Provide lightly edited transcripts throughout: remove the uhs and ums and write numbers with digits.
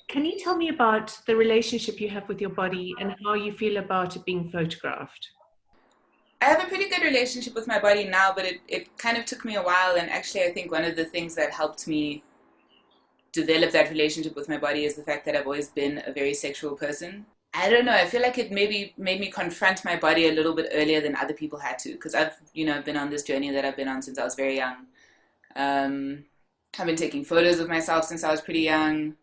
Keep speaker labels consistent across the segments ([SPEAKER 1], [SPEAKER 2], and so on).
[SPEAKER 1] Can you tell me about the relationship you have with your body and how you feel about it being photographed?
[SPEAKER 2] I have a pretty good relationship with my body now, but it kind of took me a while. And actually, I think one of the things that helped me develop that relationship with my body is the fact that I've always been a very sexual person. I don't know. I feel like it maybe made me confront my body a little bit earlier than other people had to, because I've been on this journey that I've been on since I was very young. Um, I've been taking photos of myself since I was pretty young,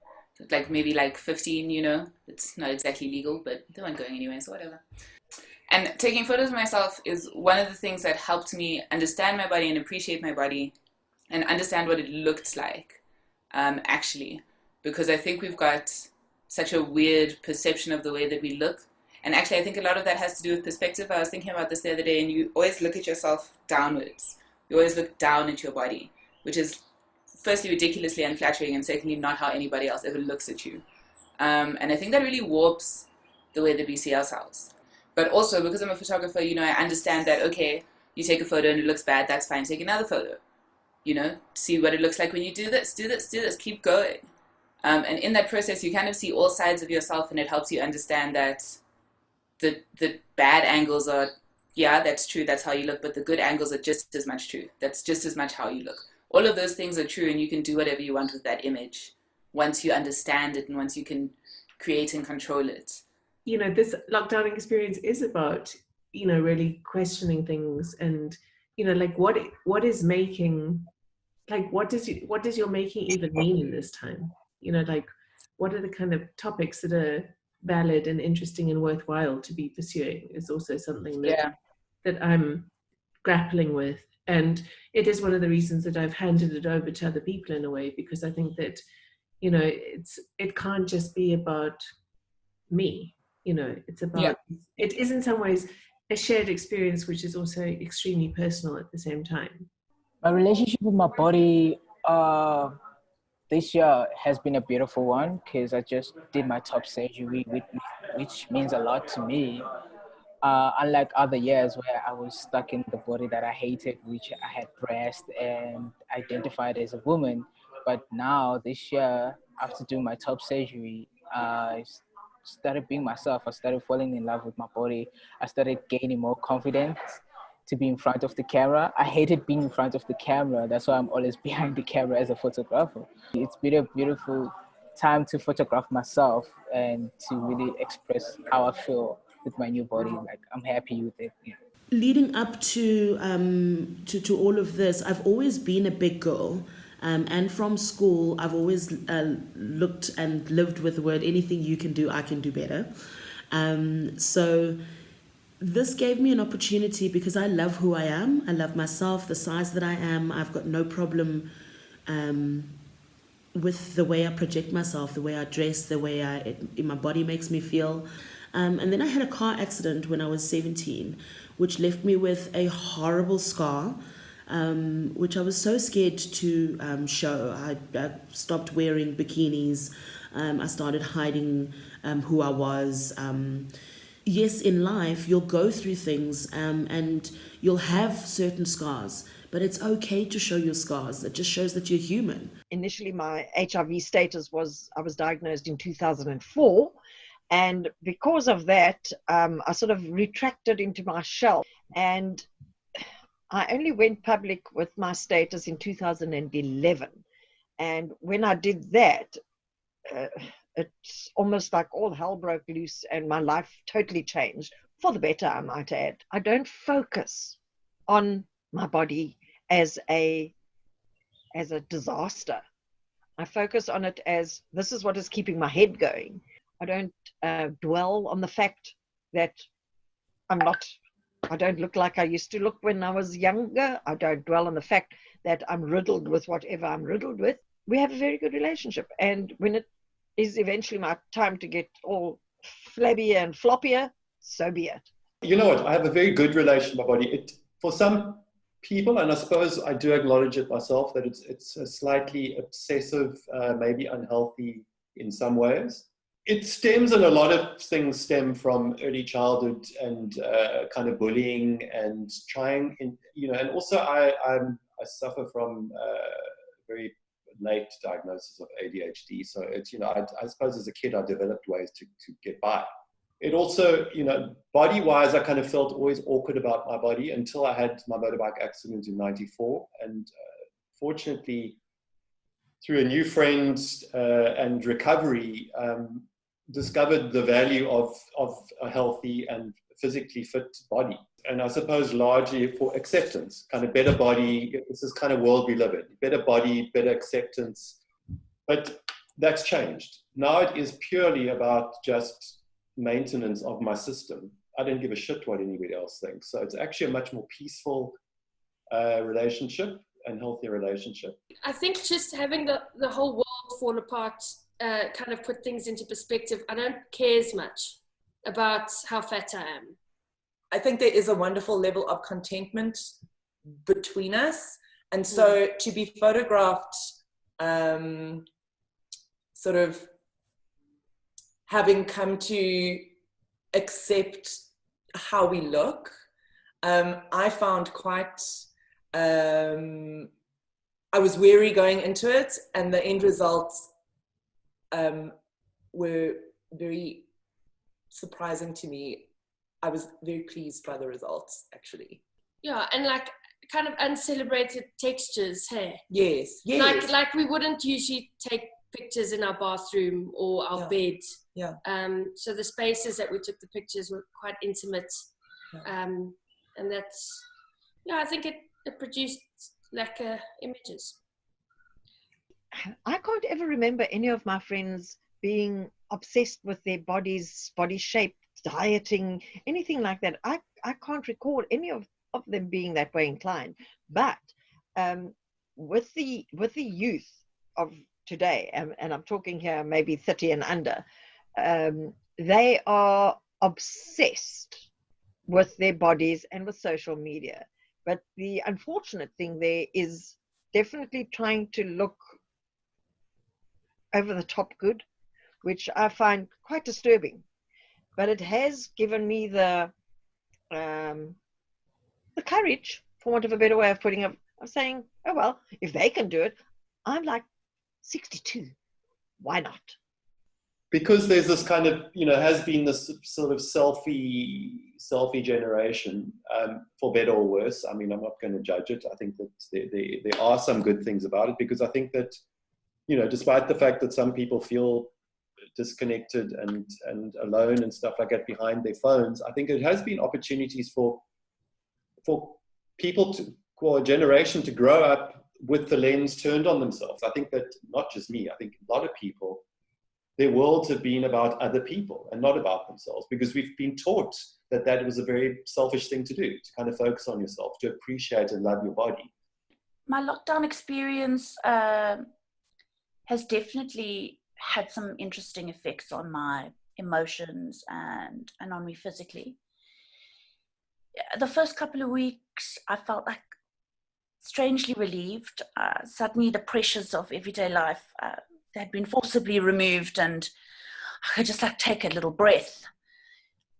[SPEAKER 2] like maybe like 15. It's not exactly legal, but they weren't going anywhere, so whatever. And taking photos of myself is one of the things that helped me understand my body and appreciate my body and understand what it looked like, actually. Because I think we've got such a weird perception of the way that we look. And actually, I think a lot of that has to do with perspective. I was thinking about this the other day, and you always look at yourself downwards. You always look down at your body, which is firstly ridiculously unflattering and secondly not how anybody else ever looks at you. And I think that really warps the way that we see ourselves. But also, because I'm a photographer, I understand that, okay, you take a photo and it looks bad, that's fine, take another photo. See what it looks like when you do this, keep going. And in that process, you kind of see all sides of yourself, and it helps you understand that the bad angles are, yeah, that's true, that's how you look, but the good angles are just as much true. That's just as much how you look. All of those things are true, and you can do whatever you want with that image once you understand it and once you can create and control it.
[SPEAKER 1] This lockdown experience is about, really questioning things and, like what is making, like, what does your making even mean in this time? Like, what are the kind of topics that are valid and interesting and worthwhile to be pursuing is also something that
[SPEAKER 2] Yeah.
[SPEAKER 1] that I'm grappling with. And it is one of the reasons that I've handed it over to other people in a way, because I think that, it can't just be about me. It's
[SPEAKER 2] Yeah.
[SPEAKER 1] about, it is in some ways a shared experience, which is also extremely personal at the same time.
[SPEAKER 3] My relationship with my body this year has been a beautiful one because I just did my top surgery, which means a lot to me. Unlike other years where I was stuck in the body that I hated, which I had breast and identified as a woman. But now this year, after doing my top surgery, I started being myself. I started falling in love with my body. I started gaining more confidence to be in front of the camera. I hated being in front of the camera. That's why I'm always behind the camera as a photographer. It's been a beautiful time to photograph myself and to really express how I feel with my new body. Like, I'm happy with it. Yeah.
[SPEAKER 4] Leading up to all of this, I've always been a big girl. And from school, I've always looked and lived with the word, anything you can do, I can do better. So this gave me an opportunity because I love who I am. I love myself, the size that I am. I've got no problem with the way I project myself, the way I dress, the way my body makes me feel. And then I had a car accident when I was 17, which left me with a horrible scar, which I was so scared to show. I stopped wearing bikinis. I started hiding who I was. Yes, in life, you'll go through things and you'll have certain scars, but it's okay to show your scars. It just shows that you're human.
[SPEAKER 5] Initially, my HIV status was, I was diagnosed in 2004. And because of that, I sort of retracted into my shell. And I only went public with my status in 2011. And when I did that, it's almost like all hell broke loose and my life totally changed for the better, I might add. I don't focus on my body as a disaster. I focus on it as this is what is keeping my head going. I don't dwell on the fact that I don't look like I used to look when I was younger. I don't dwell on the fact that I'm riddled with whatever I'm riddled with. We have a very good relationship. And when it is eventually my time to get all flabbier and floppier, so be it.
[SPEAKER 6] You know what? I have a very good relation with my body. For some people, and I suppose I do acknowledge it myself, that it's a slightly obsessive, maybe unhealthy in some ways. It stems, and a lot of things stem from early childhood and kind of bullying and trying, and also I suffer from very late diagnosis of ADHD. So it's, I suppose as a kid, I developed ways to get by. It also, body-wise, I kind of felt always awkward about my body until I had my motorbike accident in '94. And fortunately, through a new friend and recovery, discovered the value of a healthy and physically fit body. And I suppose largely for acceptance, kind of better body. This is kind of world we live in. Better body, better acceptance. But that's changed. Now it is purely about just maintenance of my system. I don't give a shit what anybody else thinks. So it's actually a much more peaceful relationship and healthier relationship.
[SPEAKER 7] I think just having the whole world fall apart kind of put things into perspective. I don't care as much about how fat I am.
[SPEAKER 8] I think there is a wonderful level of contentment between us. And so to be photographed sort of having come to accept how we look, I found quite, I was wary going into it, and the end results were very surprising to me. I was very pleased by the results, actually.
[SPEAKER 7] Yeah, and like kind of uncelebrated textures, hey?
[SPEAKER 8] Yes, yes.
[SPEAKER 7] Like we wouldn't usually take pictures in our bathroom or our bed.
[SPEAKER 8] Yeah.
[SPEAKER 7] So the spaces that we took the pictures were quite intimate.
[SPEAKER 8] Yeah.
[SPEAKER 7] And that's, I think it produced lekker images.
[SPEAKER 5] I can't ever remember any of my friends being obsessed with their bodies, body shape, dieting, anything like that. I can't recall any of them being that way inclined. But with the youth of today, and I'm talking here maybe 30 and under, they are obsessed with their bodies and with social media. But the unfortunate thing there is definitely trying to look over the top good, which I find quite disturbing. But it has given me the courage, for want of a better way of putting it, of saying, oh, well, if they can do it, I'm like 62. Why not?
[SPEAKER 6] Because there's this kind of, has been this sort of selfie generation, for better or worse. I mean, I'm not going to judge it. I think that there are some good things about it, because I think that, despite the fact that some people feel disconnected and alone and stuff like that behind their phones, I think it has been opportunities for people for a generation to grow up with the lens turned on themselves. I think that not just me, I think a lot of people, their worlds have been about other people and not about themselves, because we've been taught that was a very selfish thing to do, to kind of focus on yourself, to appreciate and love your body.
[SPEAKER 9] My lockdown experience has definitely had some interesting effects on my emotions and on me physically. The first couple of weeks, I felt like strangely relieved. Suddenly the pressures of everyday life had been forcibly removed, and I could just take a little breath.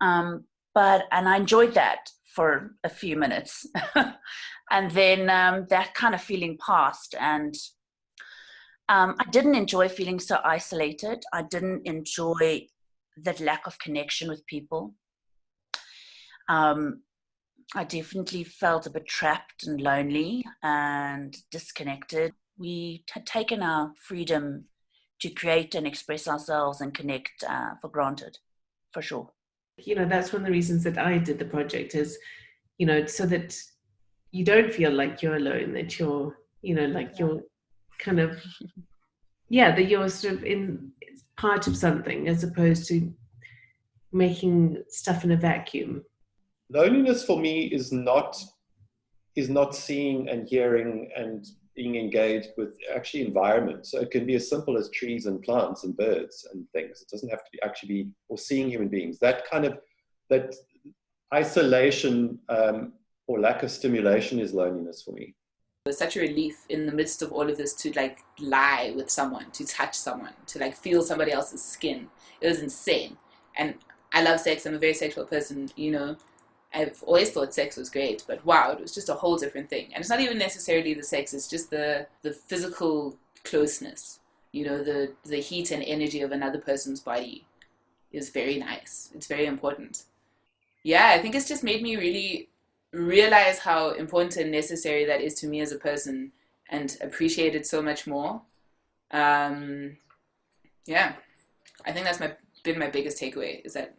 [SPEAKER 9] And I enjoyed that for a few minutes. And then that kind of feeling passed, and I didn't enjoy feeling so isolated. I didn't enjoy that lack of connection with people. I definitely felt a bit trapped and lonely and disconnected. We had taken our freedom to create and express ourselves and connect for granted, for sure.
[SPEAKER 1] That's one of the reasons that I did the project is, so that you don't feel like you're alone, that you're, you're kind of, that you're sort of in part of something, as opposed to making stuff in a vacuum.
[SPEAKER 6] Loneliness for me is not seeing and hearing and being engaged with actually environment. So it can be as simple as trees and plants and birds and things. It doesn't have to be or seeing human beings. That isolation or lack of stimulation is loneliness for me.
[SPEAKER 2] It was such a relief in the midst of all of this to lie with someone, to touch someone, to feel somebody else's skin. It was insane. And I love sex. I'm a very sexual person, I've always thought sex was great, but wow, it was just a whole different thing. And it's not even necessarily the sex, it's just the physical closeness. You know, the heat and energy of another person's body is very nice. It's very important. Yeah, I think it's just made me really realize how important and necessary that is to me as a person, and appreciate it so much more. Yeah, I think that's been my biggest takeaway, is that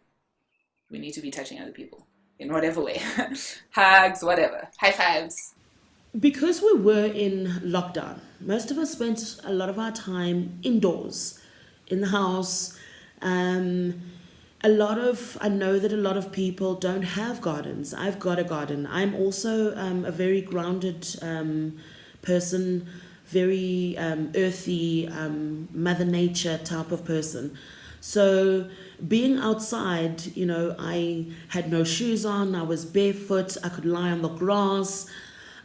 [SPEAKER 2] we need to be touching other people in whatever way. Hugs, whatever, high fives.
[SPEAKER 4] Because we were in lockdown, most of us spent a lot of our time indoors, in the house. I know that a lot of people don't have gardens. I've got a garden. I'm also a very grounded person, very earthy, Mother Nature type of person. So being outside, you know, I had no shoes on, I was barefoot, I could lie on the grass.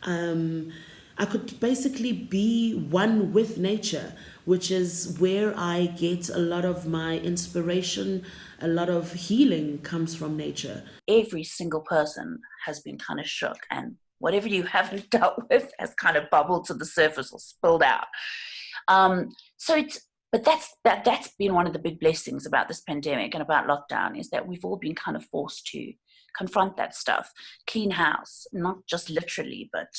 [SPEAKER 4] I could basically be one with nature, which is where I get a lot of my inspiration, a lot of healing comes from nature.
[SPEAKER 9] Every single person has been kind of shook, and whatever you haven't dealt with has kind of bubbled to the surface or spilled out. But that's been one of the big blessings about this pandemic and about lockdown, is that we've all been kind of forced to confront that stuff, clean house, not just literally, but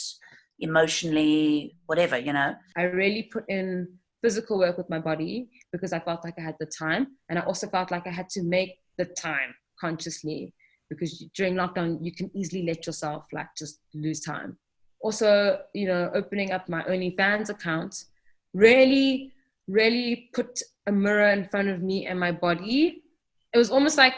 [SPEAKER 9] emotionally, whatever, you know.
[SPEAKER 10] I really put in physical work with my body because I felt like I had the time, and I also felt like I had to make the time consciously, because during lockdown you can easily let yourself like just lose time. Also, you know, opening up my OnlyFans account really put a mirror in front of me and my body. It was almost like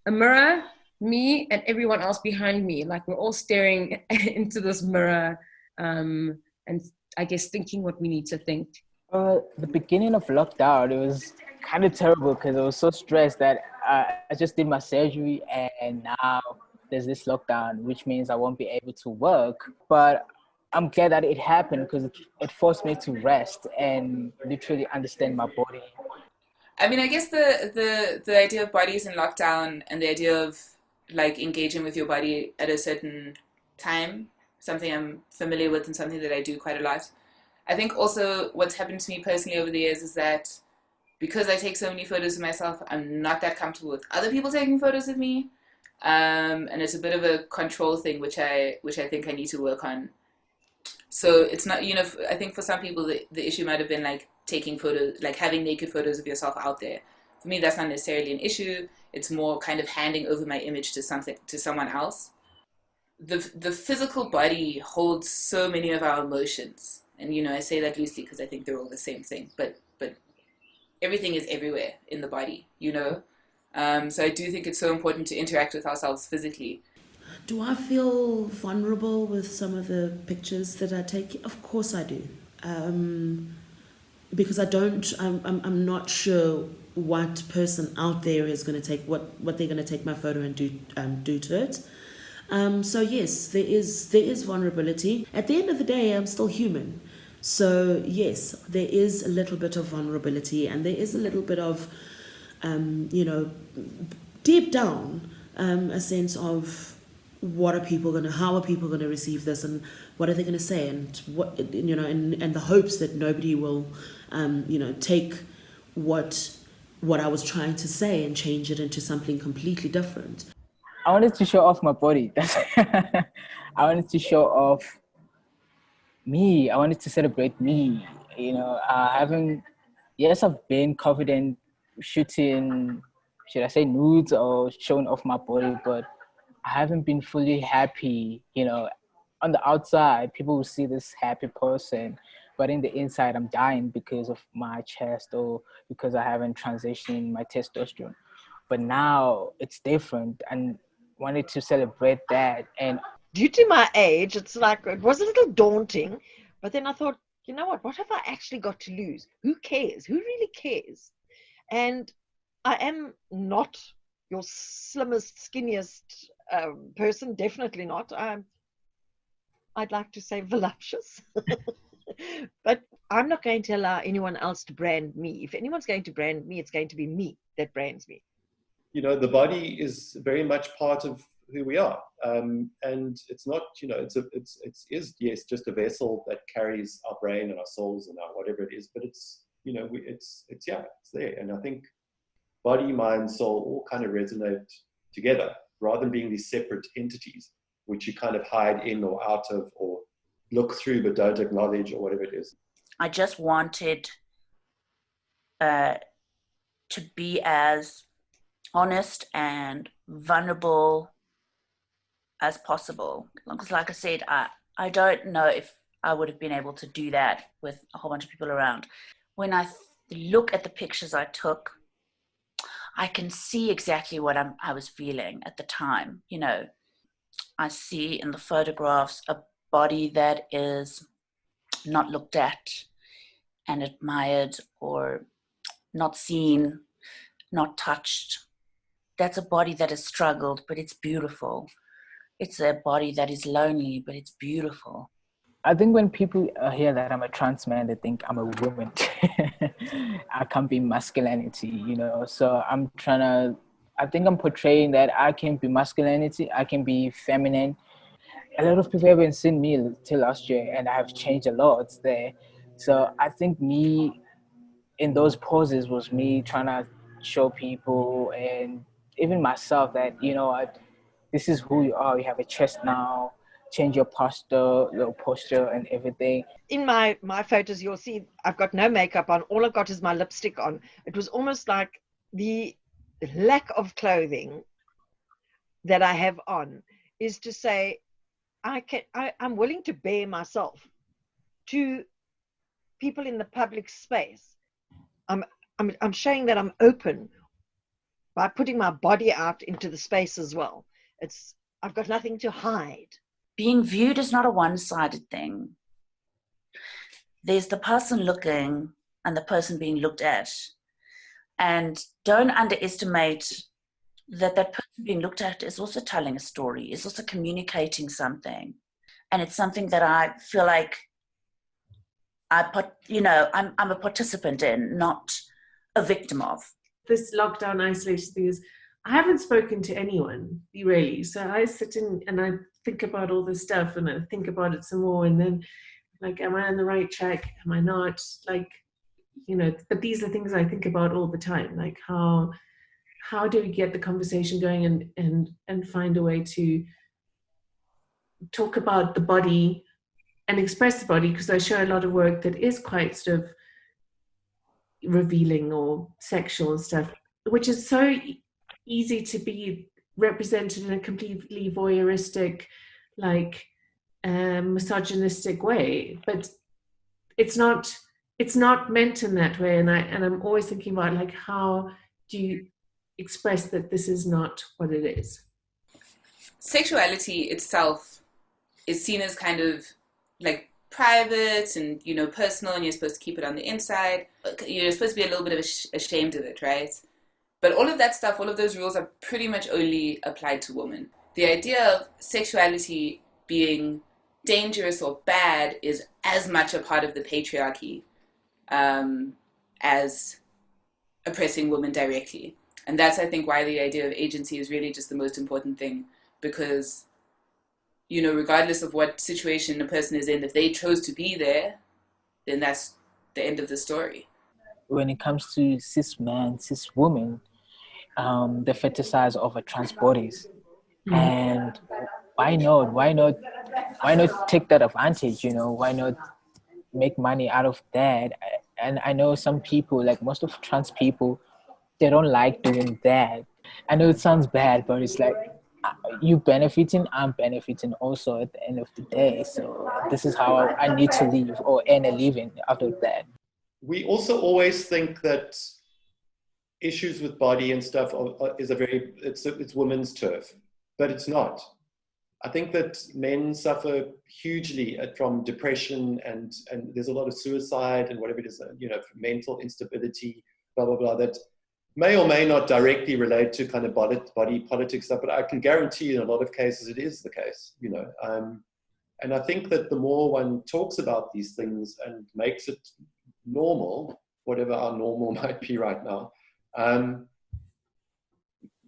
[SPEAKER 10] a mirror, me and everyone else behind me, like we're all staring into this mirror, and I guess thinking what we need to think.
[SPEAKER 3] The beginning of lockdown, it was kind of terrible because I was so stressed that I just did my surgery, and now there's this lockdown, which means I won't be able to work. But I'm glad that it happened because it forced me to rest and literally understand my body.
[SPEAKER 2] I mean, I guess the idea of bodies in lockdown and the idea of like engaging with your body at a certain time, something I'm familiar with and something that I do quite a lot. I think also what's happened to me personally over the years is that because I take so many photos of myself, I'm not that comfortable with other people taking photos of me. And it's a bit of a control thing, which I think I need to work on. So it's not, you know, I think for some people the issue might have been like taking photos, like having naked photos of yourself out there. For me, that's not necessarily an issue. It's more kind of handing over my image to someone else. The physical body holds so many of our emotions, and you know, I say that loosely because I think they're all the same thing. But everything is everywhere in the body, you know. So I do think it's so important to interact with ourselves physically.
[SPEAKER 4] Do I feel vulnerable with some of the pictures that I take? Of course I do. Because I'm not sure what person out there is going to take what they're going to take my photo and do to it. So yes, there is vulnerability. At the end of the day, I'm still human. So yes, there is a little bit of vulnerability, and there is a little bit of, you know, deep down, a sense of how are people going to receive this, and what are they going to say, and what, you know, and the hopes that nobody will, you know, take what I was trying to say and change it into something completely different.
[SPEAKER 3] I wanted to show off my body. I wanted to show off me. I wanted to celebrate me. You know, I've been confident shooting, should I say nudes or showing off my body, but I haven't been fully happy. You know, on the outside, people will see this happy person, but in the inside, I'm dying because of my chest or because I haven't transitioned my testosterone. But now it's different, and wanted to celebrate that. And
[SPEAKER 5] due to my age, it's like, it was a little daunting, but then I thought, you know what have I actually got to lose? Who cares? Who really cares? And I am not your slimmest, skinniest person, definitely not. I'd like to say voluptuous. But I'm not going to allow anyone else to brand me. If anyone's going to brand me, it's going to be me that brands me.
[SPEAKER 6] You know, the body is very much part of who we are. And it's not, you know, it is yes, just a vessel that carries our brain and our souls and our whatever it is, but it's, you know, it's there. And I think body, mind, soul all kind of resonate together rather than being these separate entities, which you kind of hide in or out of or look through but don't acknowledge or whatever it is.
[SPEAKER 9] I just wanted to be as honest and vulnerable as possible. Because like I said, I don't know if I would have been able to do that with a whole bunch of people around. When I look at the pictures I took, I can see exactly what I was feeling at the time. You know, I see in the photographs a body that is not looked at and admired, or not seen, not touched. That's a body that has struggled, but it's beautiful. It's a body that is lonely, but it's beautiful.
[SPEAKER 3] I think when people hear that I'm a trans man, they think I'm a woman. I can't be masculinity, you know. So I think I'm portraying that I can be masculinity, I can be feminine. A lot of people haven't seen me till last year, and I have changed a lot there. So I think me in those poses was me trying to show people and even myself that, you know, this is who you are. You have a chest now. Change your posture and everything.
[SPEAKER 5] In my photos, you'll see I've got no makeup on. All I've got is my lipstick on. It was almost like the lack of clothing that I have on is to say, I'm willing to bare myself to people in the public space. I'm showing that I'm open by putting my body out into the space as well. I've got nothing to hide.
[SPEAKER 9] Being viewed is not a one-sided thing. There's the person looking and the person being looked at. And don't underestimate that person being looked at is also telling a story, is also communicating something. And it's something that I feel like I'm a participant in, not a victim of.
[SPEAKER 1] This lockdown isolation thing is, I haven't spoken to anyone really. So I sit in and I think about all this stuff and I think about it some more, and then like, am I on the right track? Am I not? Like, you know, but these are things I think about all the time. Like how do we get the conversation going and find a way to talk about the body and express the body, because I show a lot of work that is quite sort of revealing or sexual and stuff, which is so easy to be represented in a completely voyeuristic, like misogynistic way, but it's not meant in that way. And I'm always thinking about like, how do you express that this is not what it is?
[SPEAKER 2] Sexuality itself is seen as kind of like private and, you know, personal, and you're supposed to keep it on the inside. You're supposed to be a little bit of ashamed of it, right? But all of that stuff, all of those rules are pretty much only applied to women. The idea of sexuality being dangerous or bad is as much a part of the patriarchy as oppressing women directly. And that's, I think, why the idea of agency is really just the most important thing, because, you know, regardless of what situation a person is in, if they chose to be there, then that's the end of the story.
[SPEAKER 3] When it comes to cis man, cis woman, they fetishize over trans bodies. And why not take that advantage, you know? Why not make money out of that? And I know some people, like most of trans people, they don't like doing that. I know it sounds bad, but it's like, you benefiting, I'm benefiting also at the end of the day. So this is how I need to live or earn a living out of that.
[SPEAKER 6] We also always think that issues with body and stuff it's women's turf, but it's not. I think that men suffer hugely from depression and there's a lot of suicide and whatever it is, you know, mental instability, blah, blah, blah, that may or may not directly relate to kind of body politics stuff, but I can guarantee in a lot of cases it is the case, you know. And I think that the more one talks about these things and makes it normal, whatever our normal might be right now,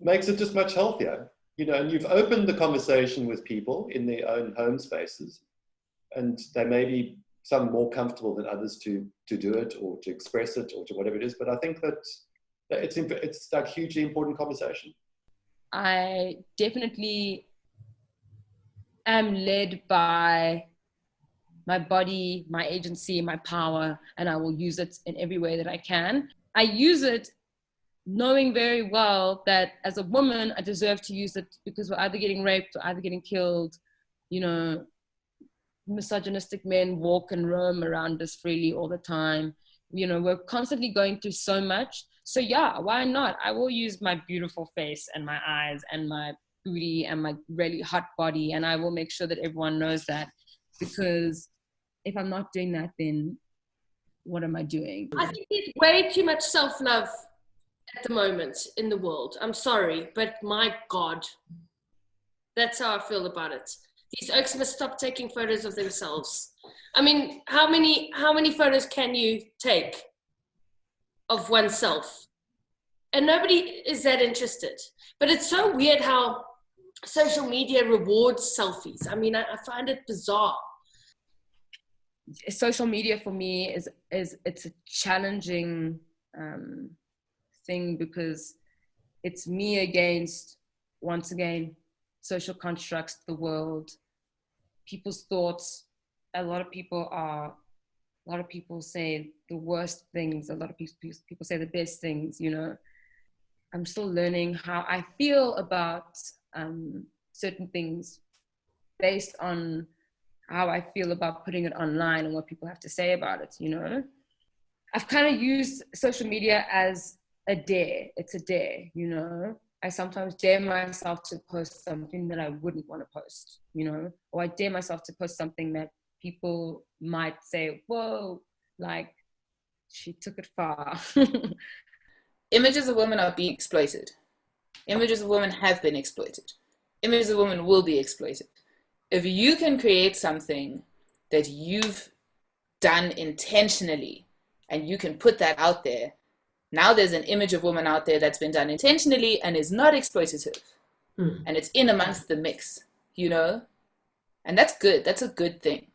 [SPEAKER 6] makes it just much healthier. you know, and you've opened the conversation with people in their own home spaces, and they may be some more comfortable than others to do it or to express it or to whatever it is. But I think that it's like hugely important conversation.
[SPEAKER 10] I definitely am led by my body, my agency, my power, and I will use it in every way that I can. I use it knowing very well that as a woman, I deserve to use it because we're either getting raped or either getting killed. You know, misogynistic men walk and roam around us freely all the time. You know, we're constantly going through so much. So yeah, why not? I will use my beautiful face and my eyes and my booty and my really hot body, and I will make sure that everyone knows that, because if I'm not doing that, then what am I doing?
[SPEAKER 7] I think there's way too much self-love at the moment in the world. I'm sorry, but my God, that's how I feel about it. These oaks must stop taking photos of themselves. I mean, how many photos can you take of oneself? And nobody is that interested. But it's so weird how social media rewards selfies. I mean, I find it bizarre.
[SPEAKER 10] Social media for me is it's a challenging thing, because it's me against, once again, social constructs, the world, people's thoughts. A lot of people say the worst things. A lot of people say the best things. You know, I'm still learning how I feel about certain things based on how I feel about putting it online and what people have to say about it, you know? I've kind of used social media as a dare. It's a dare, you know? I sometimes dare myself to post something that I wouldn't want to post, you know? Or I dare myself to post something that people might say, whoa, like, she took it far.
[SPEAKER 2] Images of women are being exploited. Images of women have been exploited. Images of women will be exploited. If you can create something that you've done intentionally and you can put that out there, now there's an image of woman out there that's been done intentionally and is not exploitative. And it's in amongst the mix, you know? And that's good. That's a good thing.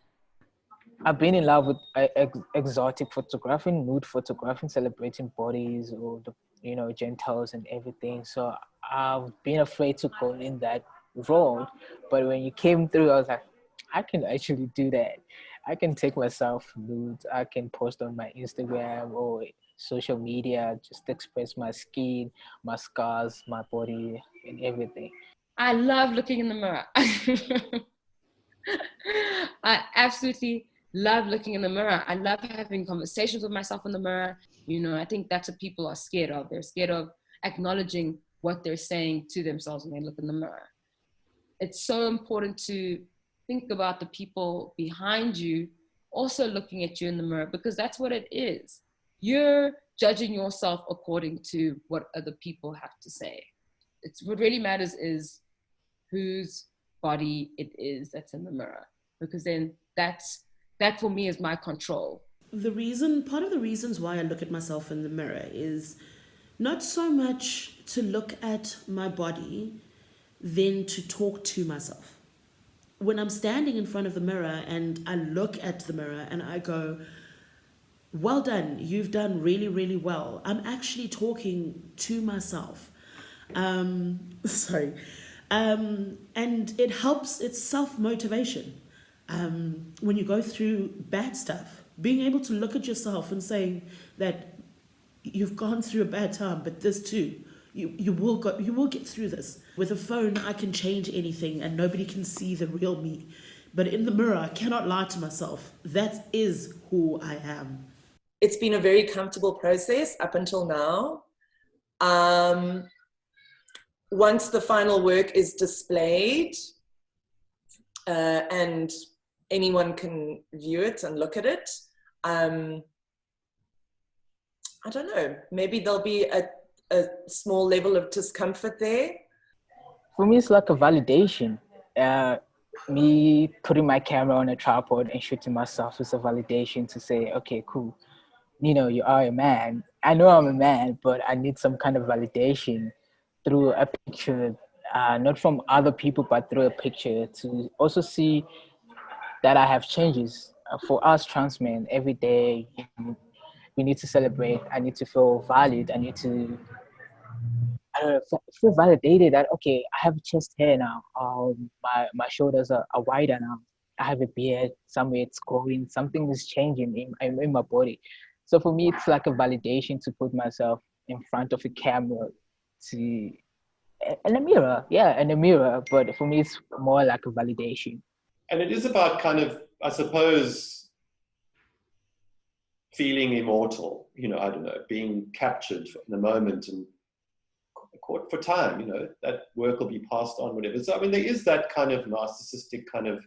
[SPEAKER 3] I've been in love with exotic photography, nude photography, celebrating bodies or the, you know, genitals and everything. So I've been afraid to go in that road, but when you came through, I was like, I can actually do that. I can take myself nude. I can post on my Instagram or social media, just express my skin, my scars, my body, and everything.
[SPEAKER 10] I love looking in the mirror. I absolutely love looking in the mirror. I love having conversations with myself in the mirror. You know, I think that's what people are scared of. They're scared of acknowledging what they're saying to themselves when they look in the mirror. It's so important to think about the people behind you also looking at you in the mirror, because that's what it is. You're judging yourself according to what other people have to say. It's what really matters is whose body it is that's in the mirror, because then that for me is my control.
[SPEAKER 4] Part of the reasons why I look at myself in the mirror is not so much to look at my body, than to talk to myself. When I'm standing in front of the mirror and I look at the mirror and I go, well done, you've done really, really well, I'm actually talking to myself. Sorry. And it helps, it's self-motivation. When you go through bad stuff, being able to look at yourself and saying that you've gone through a bad time, but this too, you will get through this. With a phone, I can change anything and nobody can see the real me. But in the mirror, I cannot lie to myself. That is who I am.
[SPEAKER 8] It's been a very comfortable process up until now. Once the final work is displayed and anyone can view it and look at it, I don't know, maybe there'll be a small level of discomfort there.
[SPEAKER 3] For me, it's like a validation. Me putting my camera on a tripod and shooting myself is a validation to say, okay, cool. You know, you are a man. I know I'm a man, but I need some kind of validation through a picture not from other people, but through a picture, to also see that I have changes. For us trans men, every day we need to celebrate. I need to feel valued. I need to feel validated that, okay, I have chest hair now. My shoulders are wider now. I have a beard. Somewhere it's growing. Something is changing in my body. So for me, it's like a validation to put myself in front of a camera, to in a mirror, yeah, in a mirror. But for me, it's more like a validation.
[SPEAKER 6] And it is about kind of, I suppose, feeling immortal. You know, I don't know, being captured in the moment and caught for time. You know, that work will be passed on, whatever. So I mean, there is that kind of narcissistic kind of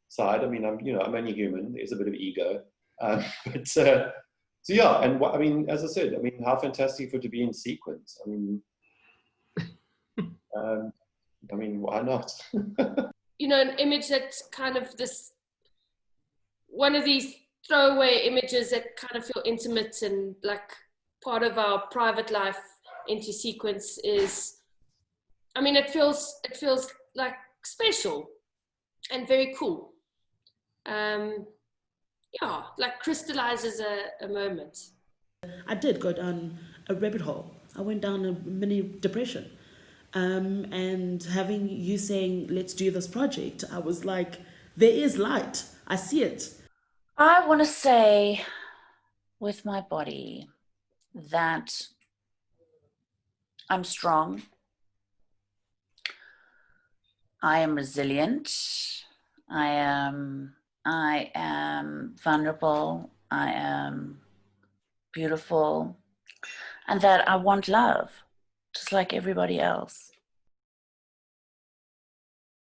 [SPEAKER 6] side. I mean, I'm only human. There's a bit of ego, but so yeah. And I mean, as I said, I mean, how fantastic for it to be in sequence. I mean. Why not?
[SPEAKER 7] You know, an image that's kind of this, one of these throwaway images that kind of feel intimate and like part of our private life into sequence is, I mean, it feels like special and very cool. Yeah, like crystallizes a moment.
[SPEAKER 4] I did go down a rabbit hole. I went down a mini depression. And having you saying, let's do this project, I was like, there is light. I see it.
[SPEAKER 9] I want to say with my body that I'm strong. I am resilient. I am vulnerable. I am beautiful. And that I want love, just like everybody else.